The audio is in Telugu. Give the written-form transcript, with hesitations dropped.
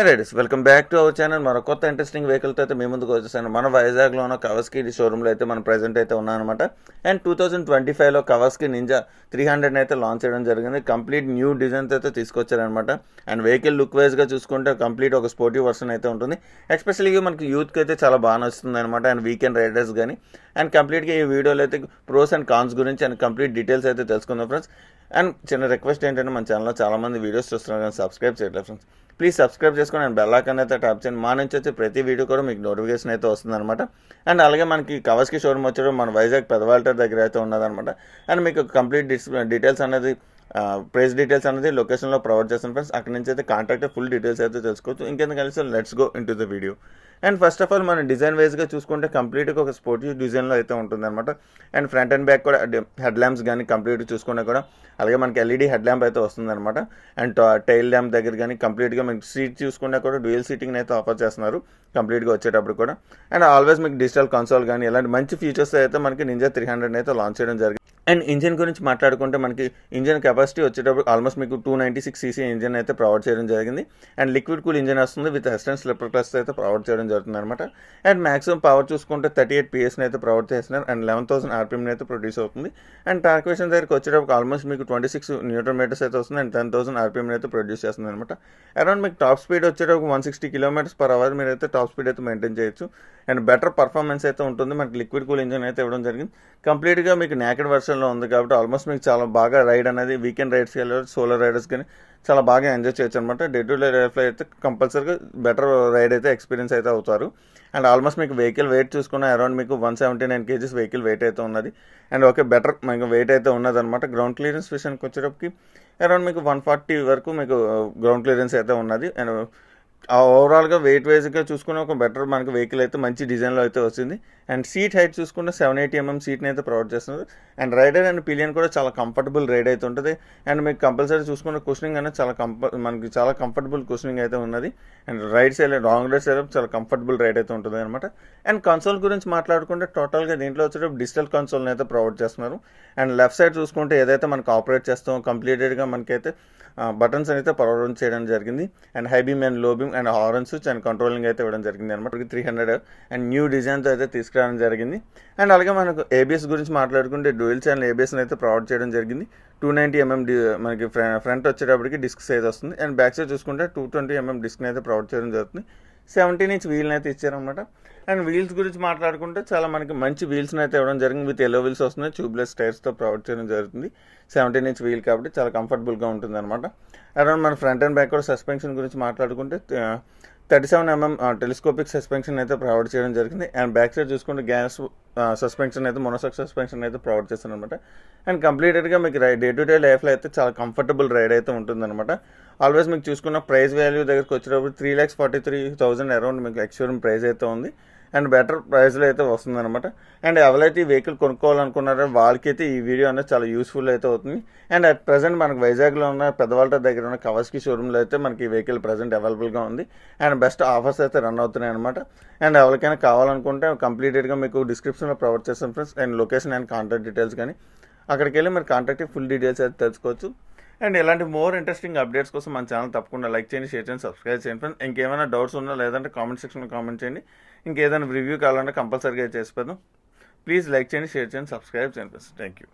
Riders welcome back to our channel. మన కొత్త ఇంట్రెస్టింగ్ వెహికల్తో అయితే మీ ముందుకు వచ్చేసాను. మన వైజాగ్లో ఉన్న కవాసకి షోరూమ్లో అయితే మనం ప్రెజెంట్ అయితే ఉన్నామన్నమాట. అండ్ 2025లో కవాసకి నింజా 300 అయితే లాంచ్ చేయడం జరిగింది. కంప్లీట్ న్యూ డిజైన్స్ అయితే తీసుకొచ్చారనమాట. అండ్ వెహికల్ లుక్ వైజ్గా చూసుకుంటే కంప్లీట్ ఒక స్పోర్టీ వర్షన్ అయితే ఉంటుంది. ఎస్పెషల్గా మనకి యూత్కి అయితే చాలా బాగా నచ్చుతుంది అనమాట. అండ్ వీకెండ్ రైడర్స్ కానీ అండ్ కంప్లీట్గా ఈ వీడియోలో అయితే ప్రోస్ అండ్ కాన్స్ గురించి అండ్ కంప్లీట్ డీటెయిల్స్ అయితే తెలుసుకుందాం ఫ్రెండ్స్. అండ్ చిన్న రిక్వెస్ట్ ఏంటంటే మన ఛానల్లో చాలామంది వీడియోస్ చూస్తున్నారు కానీ సబ్స్క్రైబ్ చేయట్లేదు ఫ్రెండ్స్. ప్లీజ్ సబ్స్క్రైబ్ చేసుకొని అండ్ బెల్ ఐకాన్ అయితే ట్యాప్ చేయండి. మా నుంచి వచ్చే ప్రతి వీడియో కూడా మీకు నోటిఫికేషన్ అయితే వస్తుందన్నమాట. అండ్ అలాగే మనకి కవాసకి షోరూమ్ వచ్చేటప్పుడు మన వైజాగ్ పెదవాల్టర్ దగ్గర అయితే ఉన్నదన్నమాట. అండ్ మీకు కంప్లీట్ డీటెయిల్స్ అనేది ప్రైస్ డీటెయిల్స్ అనేది లొకేషన్లో ప్రొవైడ్ చేస్తాను ఫ్రెండ్స్. అక్కడ నుంచి అయితే కాంటాక్ట్ ఫుల్ డీటెయిల్స్ అయితే తెలుసుకోవచ్చు. ఇంకెందుకు కలిసి let's go in to the video. And first of all మన డిజైన్ వైజ్గా చూసుకుంటే కంప్లీట్గా ఒక స్పోర్టీ డిజైన్లో అయితే ఉంటుందన్నమాట. అండ్ ఫ్రంట్ అండ్ బ్యాక్ కూడా హెడ్ ల్యాంప్స్ కానీ కంప్లీట్ చూసుకున్నా కూడా అలాగే మనకి ఎల్ఈడి హెడ్ ల్యాంప్ అయితే వస్తుందన్నమాట. అండ్ టైల్ ల్యాంప్ దగ్గర కానీ కంప్లీట్గా మీకు సీట్ చూసుకున్నా కూడా డ్యూయల్ సీటింగ్ అయితే ఆఫర్ చేస్తున్నారు కంప్లీట్గా వచ్చేటప్పుడు కూడా. అండ్ ఆల్వేస్ మీకు డిజిటల్ కన్సోల్ కానీ ఇలాంటి మంచి ఫీచర్స్ అయితే మనకి నింజా 300 అయితే లాంచ్ చేయడం జరిగింది. అండ్ ఇంజిన్ గురించి మాట్లాడుకుంటే మనకి ఇంజిన్ కెపాసిటీ వచ్చేటప్పుడు ఆల్మోస్ట్ మీకు 296cc ఇంజిన్ అయితే ప్రొవైడ్ చేయడం జరిగింది. అండ్ లిక్విడ్ కూల్ ఇంజిన్ వస్తుంది విత్ ఎస్టెన్ స్లిప్పర్ క్లచ్ అయితే ప్రొవైడ్ చేయడం జరుగుతుంది అనమాట. అండ్ మాక్సిమం పవర్ చూసుకుంటే 38 PS అయితే ప్రొవైడ్ చేస్తున్నారు. అండ్ 11,000 RPM అయితే ప్రొడ్యూస్ అవుతుంది. అండ్ టార్క్వేషన్ దగ్గరికి వచ్చేటప్పుడు ఆల్మోస్ట్ మీకు 26 Nm అయితే వస్తుంది. అండ్ 10,000 RPM అయితే ప్రొడ్యూస్ చేస్తుంది అనమాట. అరౌండ్ మీకు టాప్ స్పీడ్ వచ్చేటప్పుడు 160 km/h మీరు అయితే టాప్ స్పీడ్ అయితే మెయింటైన్ చేయొచ్చు. అండ్ బెటర్ పర్ఫార్మెన్స్ అయితే ఉంటుంది. మనకి లిక్విడ్ కూల్ ఇంజిన్ అయితే ఇవ్వడం జరిగింది. కంప్లీట్గా మీకు నేకెడ్ వర్షన్లో ఉంది కాబట్టి ఆల్మోస్ట్ మీకు చాలా బాగా రైడ్ అనేది వీకెండ్ రైడ్స్కి వెళ్ళారు సోలో రైడర్స్ కానీ చాలా బాగా ఎంజాయ్ చేయొచ్చు అనమాట. డే టు డే లైఫ్లో అయితే కంపల్సరీగా బెటర్ రైడ్ అయితే ఎక్స్పీరియన్స్ అయితే అవుతారు. అండ్ ఆల్మోస్ట్ మీకు వెహికల్ వెయిట్ చూసుకున్న అరౌండ్ మీకు 179 kgs వెహికల్ వెయిట్ అయితే ఉన్నది. అండ్ ఓకే బెటర్ మీకు వెయిట్ అయితే ఉన్నదన్నమాట. గ్రౌండ్ క్లియరెన్స్ విషయానికి వచ్చేటప్పటికి అరౌండ్ మీకు 140 వరకు మీకు గ్రౌండ్ క్లియరెన్స్ అయితే ఉన్నది. అండ్ ఓవరాల్గా వెయిట్ వైజ్గా చూసుకుని ఒక బెటర్ మనకి వెహికల్ అయితే మంచి డిజైన్లో అయితే వచ్చింది. అండ్ సీట్ హైట్ చూసుకుంటే 780 mm సీట్ని అయితే ప్రొవైడ్ చేస్తున్నారు. అండ్ రైడర్ అండ్ పిలియన్ కూడా చాలా కంఫర్టబుల్ రైడ్ అయితే ఉంటుంది. అండ్ మీకు కంపల్సరీ చూసుకున్న కుషనింగ్ అనేది మనకి చాలా కంఫర్టబుల్ కుషనింగ్ అయితే ఉన్నది. And ride side long ride side చాలా కంఫర్టబుల్ రైడ్ అయితే ఉంటుంది అనమాట. అండ్ కన్సోల్ గురించి మాట్లాడుకుంటే టోటల్గా దీంట్లో వచ్చేటప్పుడు డిజిటల్ కన్సోల్ని అయితే ప్రొవైడ్ చేస్తున్నారు. అండ్ లెఫ్ట్ సైడ్ చూసుకుంటే ఏదైతే మనకు ఆపరేట్ చేస్తామో కంప్లీటెడ్గా మనకైతే బటన్స్ అయితే ప్రొవైడ్ చేయడం జరిగింది. అండ్ హై బీమ్ అండ్ లో beam and horn switch and controlling అయితే ఇవ్వడం జరిగింది అనమాట. 300 అండ్ న్యూ డిజైన్తో అయితే తీసుకురావడం జరిగింది. అండ్ అలాగే మనకు ఏబిఎస్ గురించి మాట్లాడుకుంటే డ్యూయల్ ఛానల్ ఏబిఎస్ని అయితే ప్రొవైడ్ చేయడం జరిగింది. 290 mm మనకి ఫ్రంట్ వచ్చేటప్పటికి డిస్క్ సైజ్ వస్తుంది. అండ్ బ్యాక్ సైడ్ చూసుకుంటే 220 mm డిస్క్ని అయితే ప్రొవైడ్ చేయడం జరుగుతుంది. 17 inch వీల్ని అయితే ఇచ్చారనమాట. అండ్ వీల్స్ గురించి మాట్లాడుకుంటే చాలా మనకి మంచి వీల్స్ని అయితే ఇవ్వడం జరిగింది. విత్ ఎల్లో వీల్స్ వస్తున్నాయి. ట్యూబ్లెస్ టైర్స్తో ప్రొవైడ్ చేయడం జరుగుతుంది. 17 inch వీల్ కాబట్టి చాలా కంఫర్టబుల్గా ఉంటుంది అనమాట. అరౌండ్ మన ఫ్రంట్ అండ్ బ్యాక్ కూడా సస్పెన్షన్ గురించి మాట్లాడుకుంటే 37 mm టెలిస్కోపిక్ సస్పెన్షన్ అయితే ప్రొవైడ్ చేయడం జరిగింది. అండ్ బ్యాక్ సైడ్ చూసుకుంటే గ్యాస్ సస్పెన్షన్ అయితే మొనోసాక్ సస్పెన్షన్ అయితే ప్రొవైడ్ చేస్తాను అనమాట. అండ్ కంప్లీటెడ్గా మీకు డే టు డే లైఫ్లో అయితే చాలా కంఫర్టబుల్ రైడ్ అయితే ఉంటుందన్నమాట. ఆల్వేస్ మీకు చూసుకున్న ప్రైస్ వాల్యూ దగ్గరికి వచ్చేటప్పుడు 3,43,000 అరౌండ్ మీకు ఎక్స్షోరూమ్ ప్రైస్ అయితే ఉంది. అండ్ బెటర్ ప్రైస్లో అయితే వస్తుందన్నమాట. అండ్ ఎవరైతే ఈ వెహికల్ కొనుక్కోవాలనుకున్నారో వాళ్ళకైతే ఈ వీడియో అనేది చాలా యూస్ఫుల్ అయితే అవుతుంది. అండ్ అట్ ప్రజెంట్ మనకు వైజాగ్లో ఉన్న పెద్దవాళ్ళ దగ్గర ఉన్న కవాసకి షోరూమ్లో అయితే మనకి ఈ వెహికల్ ప్రజెంట్ అవైలబుల్గా ఉంది. అండ్ బెస్ట్ ఆఫర్స్ అయితే రన్ అవుతున్నాయి అనమాట. అండ్ ఎవరికైనా కావాలనుకుంటే కంప్లీటెడ్గా మీకు డిస్క్రిప్షన్లో ప్రొవైడ్ చేస్తాం friends. And location and contact details కానీ అక్కడికి వెళ్ళి మీరు కాంటాక్ట్ ఫుల్ డీటెయిల్స్ అయితే తెలుసుకోవచ్చు. అండ్ ఇలాంటి మోర్ ఇంట్రెస్టింగ్ అప్డేట్స్ కోసం మన ఛానల్ తప్పకుండా లైక్ చేయండి, షేర్ చేయండి, సబ్స్క్రైబ్ చేయండి ఫ్రెండ్స్. ఇంకేమైనా డౌట్స్ ఉన్నా లేదంటే కామెంట్ సెక్షన్లో కామెంట్ చేయండి. ఇంకేదైనా రివ్యూ కావాలంటే కంపల్సరీగా చేసి పెడదాం. ప్లీజ్ లైక్ చేయండి, షేర్ చేయండి, సబ్స్క్రైబ్ చేయండి ఫ్రెండ్స్. Thank you.